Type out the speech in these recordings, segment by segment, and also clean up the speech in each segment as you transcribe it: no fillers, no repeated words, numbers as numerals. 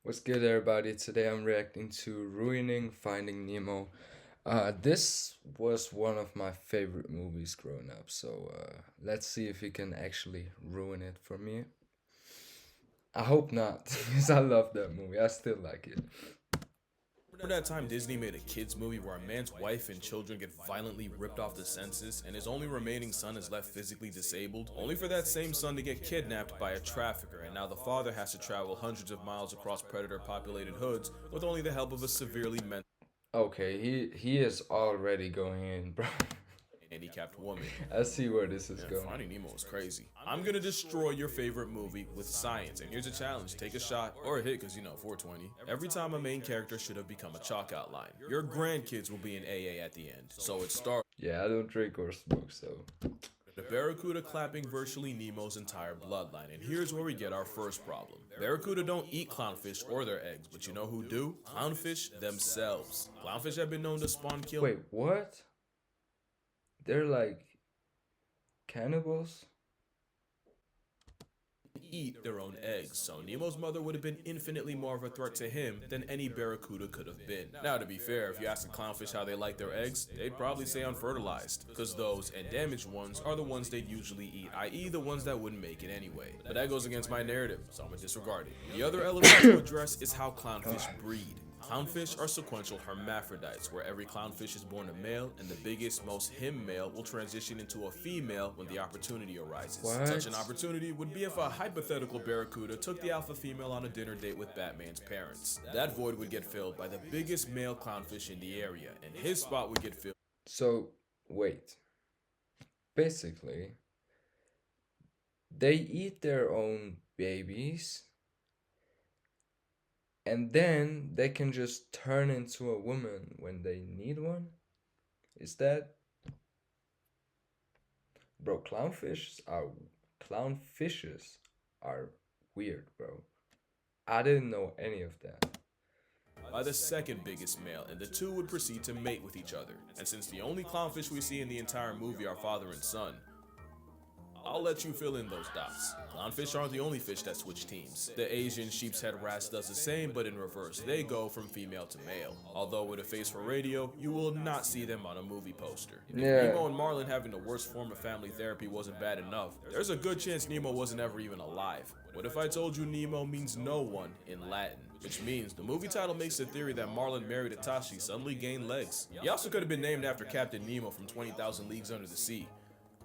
What's good, everybody? Today I'm reacting to Ruining Finding Nemo. This was one of my favorite movies growing up, so let's see if he can actually ruin it for me. I hope not, because I love that movie. I still like it. Remember that time Disney made a kids movie where a man's wife and children get violently ripped off the census and his only remaining son is left physically disabled, only for that same son to get kidnapped by a trafficker, and now the father has to travel hundreds of miles across predator populated hoods with only the help of a severely mentally Okay, he is already going in, bro. handicapped woman. I see where this is Yeah, going. Finding Nemo is crazy. I'm gonna destroy your favorite movie with science, and here's a challenge: take a shot or a hit, because 420. Every time a main character should have become a chalk outline. Your grandkids will be in AA at the end. So it starts Yeah, I don't drink or smoke, so the Barracuda clapping virtually Nemo's entire bloodline, and here's where we get our first problem. Barracuda don't eat clownfish or their eggs, but you know who do? Clownfish themselves. Clownfish have been known to spawn kill wait, what? They're like cannibals? eat their own eggs, so Nemo's mother would have been infinitely more of a threat to him than any barracuda could have been. Now, to be fair, if you ask the clownfish how they like their eggs, they'd probably say unfertilized, because those and damaged ones are the ones they'd usually eat, i.e. the ones that wouldn't make it anyway. But that goes against my narrative, so I'm gonna disregard it. The other element to address is how clownfish breed. Clownfish are sequential hermaphrodites, where every clownfish is born a male, and the biggest, most him male will transition into a female when the opportunity arises. What? Such an opportunity would be if a hypothetical barracuda took the alpha female on a dinner date with Batman's parents. That void would get filled by the biggest male clownfish in the area, and his spot would get filled. So, wait. Basically, they eat their own babies and then they can just turn into a woman when they need one? Is that. Bro, Clownfishes are weird, bro. I didn't know any of that. By the second biggest male, and the two would proceed to mate with each other. And since the only clownfish we see in the entire movie are father and son, I'll let you fill in those dots. Clownfish aren't the only fish that switch teams. The Asian sheepshead wrasse does the same, but in reverse. They go from female to male. Although with a face for radio, you will not see them on a movie poster. If Yeah. Nemo and Marlin having the worst form of family therapy wasn't bad enough, there's a good chance Nemo wasn't ever even alive. What if I told you Nemo means no one in Latin? Which means the movie title makes the theory that Marlin married Itachi suddenly gained legs. He also could have been named after Captain Nemo from 20,000 Leagues Under the Sea.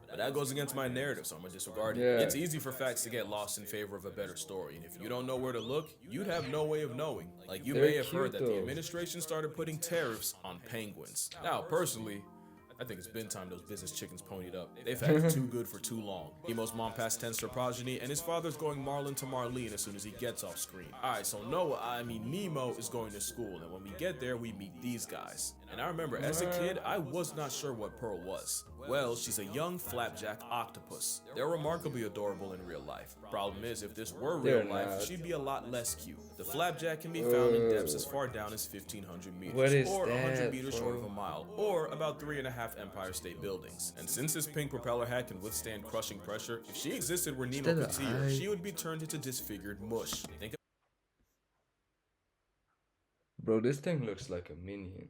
But that goes against my narrative, so I'm gonna disregard it. Yeah. It's easy for facts to get lost in favor of a better story, and if you don't know where to look, you'd have no way of knowing. Like, you They're may have cute, heard that the though. administration started putting tariffs on penguins. Now, personally, I think it's been time those business chickens ponied up. They've had it too good for too long. Nemo's mom passed tense to her progeny, and his father's going Marlin to Marlene as soon as he gets off screen. Alright, so Nemo is going to school, and when we get there, we meet these guys. And I remember, as a kid, I was not sure what Pearl was. Well, she's a young flapjack octopus. They're remarkably adorable in real life. Problem is, if this were real They're life, not. she'd be a lot less cute. The flapjack can be found in depths as far down as 1,500 meters, What is or 100 that, meters bro? short of a mile, or about 3.5 Empire State Buildings. And since this pink propeller hat can withstand crushing pressure, if she existed where Nemo that could see her, an eye? she would be turned into disfigured mush. Think Bro, this thing looks like a minion.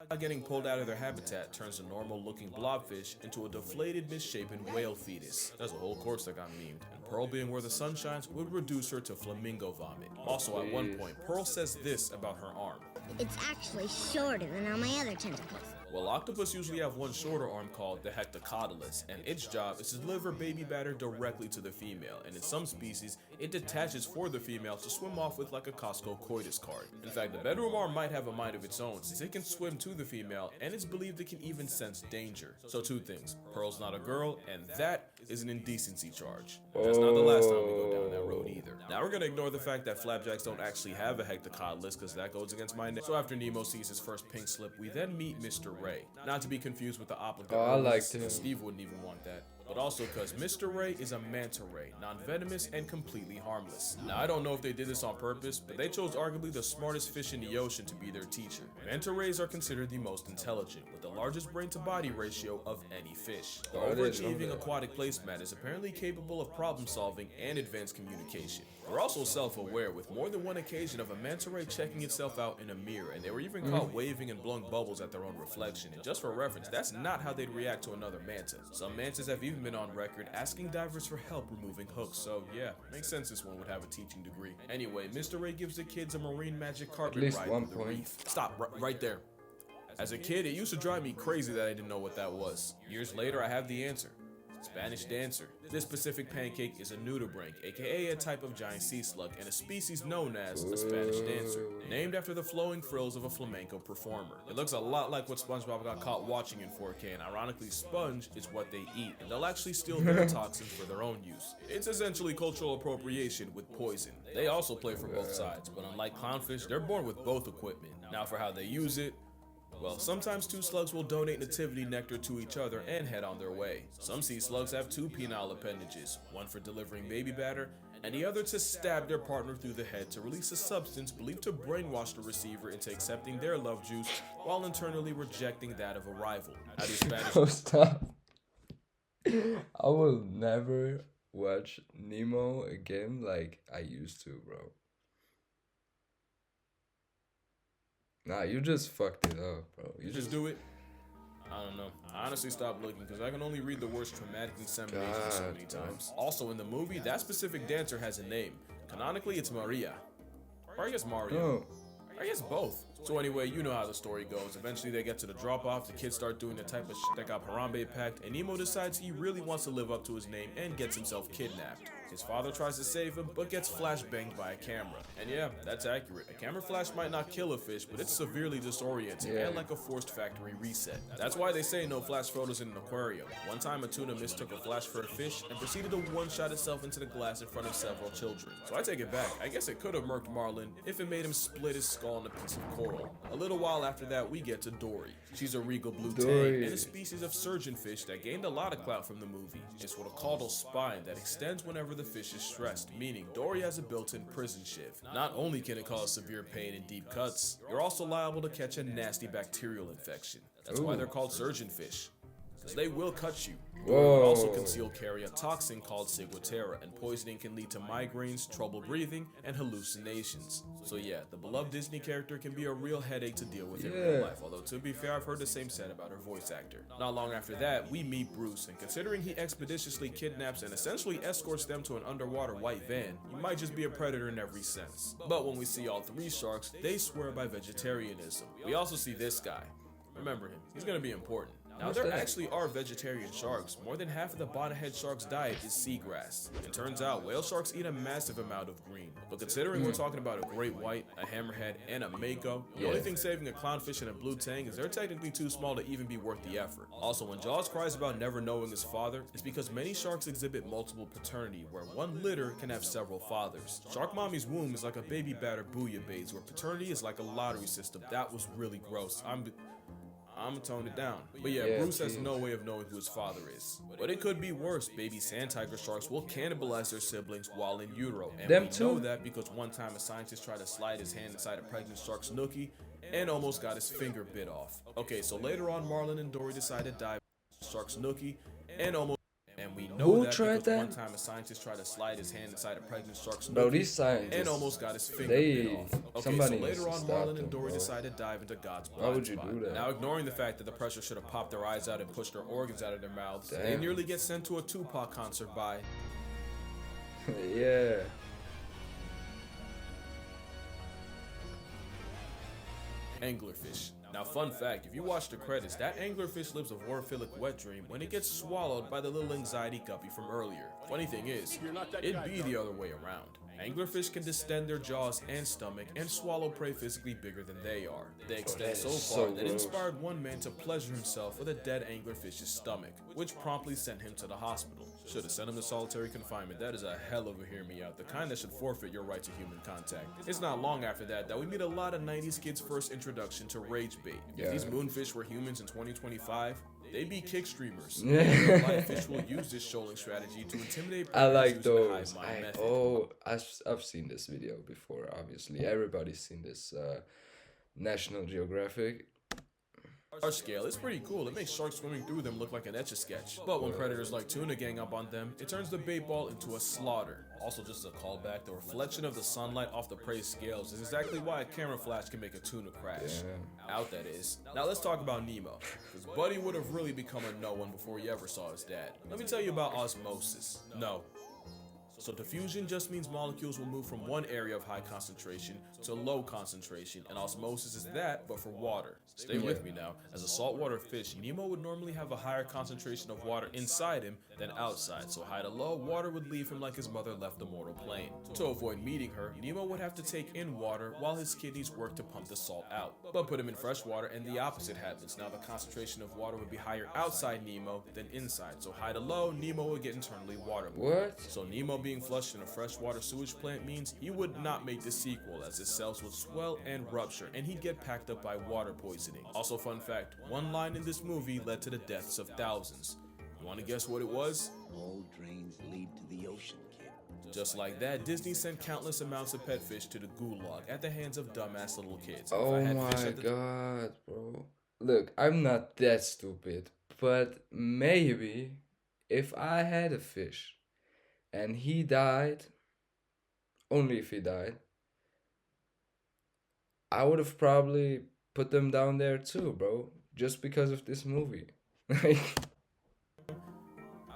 about getting pulled out of their habitat turns a normal-looking blobfish into a deflated, misshapen whale fetus. There's a whole course that got memed, and Pearl being where the sun shines would reduce her to flamingo vomit. Also, at one point, Pearl says this about her arm. It's actually shorter than all my other tentacles. Well, octopus usually have one shorter arm called the hectocotylus, and its job is to deliver baby batter directly to the female, and in some species, it detaches for the female to swim off with like a Costco coitus card. In fact, the bedroom arm might have a mind of its own, since it can swim to the female, and it's believed it can even sense danger. So two things: Pearl's not a girl, and that is an indecency charge. But that's not the last time we go down that road either. Now we're gonna ignore the fact that flapjacks don't actually have a hectocotylus, because that goes against my name. So after Nemo sees his first pink slip, we then meet Mr. Ray. Not to be confused with the obligate. Oh, I liked him. Steve wouldn't even want that. But but also because Mr. Ray is a manta ray, non-venomous and completely harmless. Now, I don't know if they did this on purpose, but they chose arguably the smartest fish in the ocean to be their teacher. Manta rays are considered the most intelligent, with the largest brain-to-body ratio of any fish. The overachieving aquatic placemat is apparently capable of problem-solving and advanced communication. They're also self-aware, with more than one occasion of a manta ray checking itself out in a mirror, and they were even caught waving and blowing bubbles at their own reflection. And just for reference, that's not how they'd react to another manta. Some mantas have even been on record asking divers for help removing hooks, so yeah, makes sense this one would have a teaching degree. Anyway, Mr. Ray gives the kids a marine magic carpet ride through the reef. Stop, right there. As a kid, it used to drive me crazy that I didn't know what that was. Years later, I have the answer. Spanish dancer. This Pacific pancake is a nudibranch, aka a type of giant sea slug, and a species known as a Spanish dancer, named after the flowing frills of a flamenco performer. It looks a lot like what SpongeBob got caught watching in 4K, and ironically, sponge is what they eat, and they'll actually steal their toxins for their own use. It's essentially cultural appropriation with poison. They also play for both sides, but unlike clownfish, they're born with both equipment. Now for how they use it, well, sometimes two slugs will donate nativity nectar to each other and head on their way. Some sea slugs have two penile appendages, one for delivering baby batter, and the other to stab their partner through the head to release a substance believed to brainwash the receiver into accepting their love juice while internally rejecting that of a rival. How do Spanish... Oh, stop. I will never watch Nemo again like I used to, bro. Nah, you just fucked it up, bro. You just do it? I don't know. I honestly stopped looking because I can only read the words traumatic insemination so many times. Also, in the movie, that specific dancer has a name. Canonically, it's Maria. Or I guess Mario. I guess both. So anyway, you know how the story goes. Eventually they get to the drop-off, the kids start doing the type of shit that got Harambe packed, and Nemo decides he really wants to live up to his name and gets himself kidnapped. His father tries to save him, but gets flashbanged by a camera. And yeah, that's accurate. A camera flash might not kill a fish, but it's severely disorienting and like a forced factory reset. That's why they say no flash photos in an aquarium. One time a tuna mistook a flash for a fish and proceeded to one-shot itself into the glass in front of several children. So I take it back. I guess it could have murked Marlin if it made him split his skull in a piece of coral. A little while after that, we get to Dory. She's a regal blue tang and a species of surgeonfish that gained a lot of clout from the movie. It's with a caudal spine that extends whenever the fish is stressed, meaning Dory has a built-in prison shiv. Not only can it cause severe pain and deep cuts, you're also liable to catch a nasty bacterial infection. That's why they're called surgeonfish. Because they will cut you. Dory will also conceal carry a toxin called ciguatera, and poisoning can lead to migraines, trouble breathing, and hallucinations. So yeah, the beloved Disney character can be a real headache to deal with in real life, although to be fair, I've heard the same said about her voice actor. Not long after that, we meet Bruce, and considering he expeditiously kidnaps and essentially escorts them to an underwater white van, he might just be a predator in every sense. But when we see all three sharks, they swear by vegetarianism. We also see this guy. Remember him, he's gonna be important. Now, there actually are vegetarian sharks. More than half of the bonnethead shark's diet is seagrass. It turns out whale sharks eat a massive amount of green. But considering we're talking about a great white, a hammerhead, and a mako, the only thing saving a clownfish and a blue tang is they're technically too small to even be worth the effort. Also, when Jaws cries about never knowing his father, it's because many sharks exhibit multiple paternity, where one litter can have several fathers. Shark Mommy's womb is like a baby batter bouillabaisse, where paternity is like a lottery system. That was really gross. I'm gonna tone it down. But yeah, Bruce has no way of knowing who his father is. But it could be worse. Baby sand tiger sharks will cannibalize their siblings while in utero. And we know that because one time a scientist tried to slide his hand inside a pregnant shark's nookie and almost got his finger bit off. Okay, so later on, Marlin and Dory decide to dive shark's nookie and we know that because one time a scientist tried to slide his hand inside a pregnant shark's nookie and almost got his finger bit off. Okay, so later on, Marlin and Dory decide to dive into God's blind spot. Now, ignoring the fact that the pressure should have popped their eyes out and pushed their organs out of their mouths, they nearly get sent to a Tupac concert by... anglerfish. Now, fun fact, if you watch the credits, that anglerfish lives a warphilic wet dream when it gets swallowed by the little anxiety guppy from earlier. Funny thing is, it'd be the other way around. Anglerfish can distend their jaws and stomach and swallow prey physically bigger than they are. They extend so far that it inspired one man to pleasure himself with a dead anglerfish's stomach, which promptly sent him to the hospital. Should have sent him to solitary confinement. That is a hell of a hear me out, the kind that should forfeit your right to human contact. It's not long after that we meet a lot of 90s kids' first introduction to rage bait. If these moonfish were humans in 2025, They be kick streamers. In real life, fish will use this shoaling strategy to intimidate I predators like using the hive those. mind I method. oh I've seen this video before. Obviously, everybody's seen this. National Geographic. Large scale, it's pretty cool. It makes sharks swimming through them look like an etch-a-sketch. But when predators like tuna gang up on them, it turns the bait ball into a slaughter. Also, just a callback, the reflection of the sunlight off the prey's scales is exactly why a camera flash can make a tuna crash. Out, that is. Now let's talk about Nemo, because Buddy would have really become a no one before he ever saw his dad. Let me tell you about osmosis. No. So diffusion just means molecules will move from one area of high concentration to low concentration, and osmosis is that, but for water. Stay with me now. As a saltwater fish, Nemo would normally have a higher concentration of water inside him than outside, so high to low, water would leave him like his mother left the mortal plane. To avoid meeting her, Nemo would have to take in water while his kidneys work to pump the salt out. But put him in fresh water and the opposite happens. Now the concentration of water would be higher outside Nemo than inside, so high to low, Nemo would get internally waterborne. What? So Nemo being flushed in a freshwater sewage plant means he would not make the sequel, as his cells would swell and rupture, and he'd get packed up by water poisoning. Also, fun fact, one line in this movie led to the deaths of thousands. You want to guess what it was? All drains lead to the ocean, kid. Just like that, Disney sent countless amounts of pet fish to the gulag at the hands of dumbass little kids. If Oh I had my fish at the god, bro. Look, I'm not that stupid, but maybe if I had a fish and he died, only if he died, I would have probably put them down there too, bro. Just because of this movie.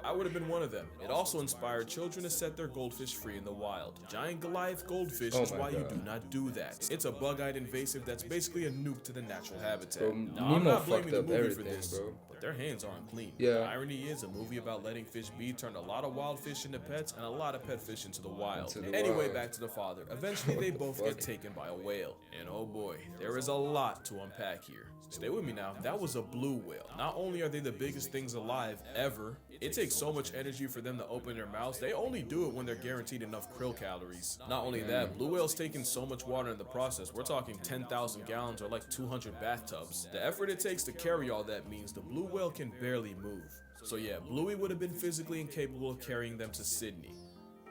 I would have been one of them. It also inspired children to set their goldfish free in the wild. Giant Goliath goldfish Oh is my why you God. do not do that. It's a bug-eyed invasive that's basically a nuke to the natural habitat. Bro, Now, I'm Nemo not blaming fucked the up movie for everything, this, bro. but their hands aren't clean. Yeah. The irony is, a movie about letting fish be turned a lot of wild fish into pets and a lot of pet fish into the wild. Into the Anyway, wild. back to the father. Eventually, they both fuck? get taken by a whale. And oh boy, there is a lot to unpack here. Stay with me now. That was a blue whale. Not only are they the biggest things alive ever, it takes so much energy for them to open their mouths. They only do it when they're guaranteed enough krill calories. Not only that, blue whales taking so much water in the process. We're talking 10,000 gallons or like 200 bathtubs. The effort it takes to carry all that means the blue whale can barely move. So yeah, Bluey would have been physically incapable of carrying them to Sydney.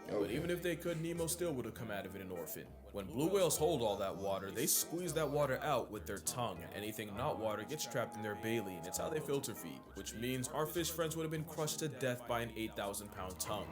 But Okay. even if they could, Nemo still would have come out of it an orphan. When blue whales hold all that water, they squeeze that water out with their tongue. Anything not water gets trapped in their baleen. It's how they filter feed, which means our fish friends would have been crushed to death by an 8,000-pound tongue.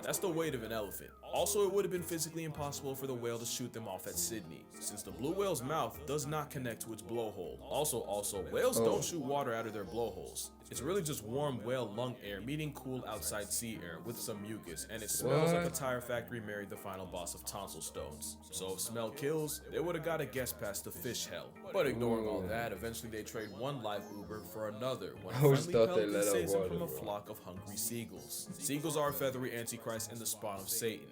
That's the weight of an elephant. Also, it would have been physically impossible for the whale to shoot them off at Sydney, since the blue whale's mouth does not connect to its blowhole. Also, whales don't shoot water out of their blowholes. It's really just warm whale lung air meeting cool outside sea air with some mucus, and it smells like a What? tire factory married the final boss of tonsil stones. So if smell kills, they would have got a guess past the fish hell. But ignoring all that, eventually they trade one live Uber for another when I always friendly thought they pelican let out saves them water, from a bro. flock of hungry seagulls. Seagulls are a feathery antichrist and the spawn of Satan.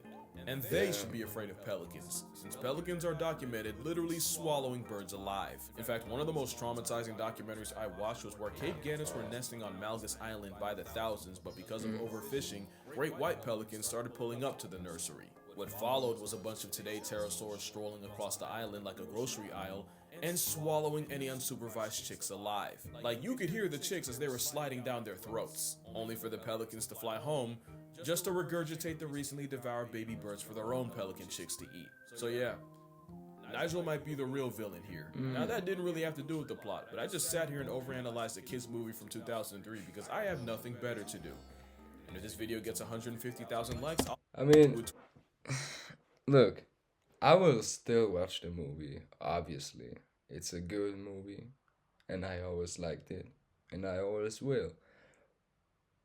And they should be afraid of pelicans, since pelicans are documented literally swallowing birds alive. In fact, one of the most traumatizing documentaries I watched was where Cape Gannets were nesting on Malgus Island by the thousands, but because of overfishing, great white pelicans started pulling up to the nursery. What followed was a bunch of today pterosaurs strolling across the island like a grocery aisle and swallowing any unsupervised chicks alive. Like, you could hear the chicks as they were sliding down their throats, only for the pelicans to fly home just to regurgitate the recently devoured baby birds for their own pelican chicks to eat. So yeah, Nigel might be the real villain here. Now that didn't really have to do with the plot, but I just sat here and overanalyzed a kids movie from 2003 because I have nothing better to do. And if this video gets 150,000 likes, I mean, look, I will still watch the movie, obviously. It's a good movie, and I always liked it, and I always will.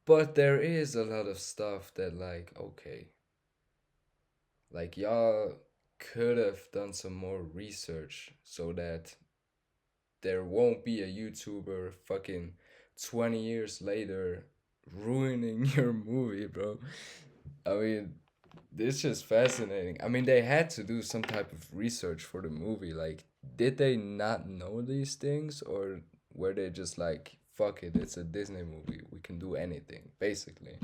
But there is a lot of stuff that, like, okay. Like, y'all could have done some more research so that there won't be a YouTuber fucking 20 years later ruining your movie, bro. I mean, this is just fascinating. I mean, they had to do some type of research for the movie. Like, did they not know these things, or were they just like, fuck it, it's a Disney movie, we can do anything, basically?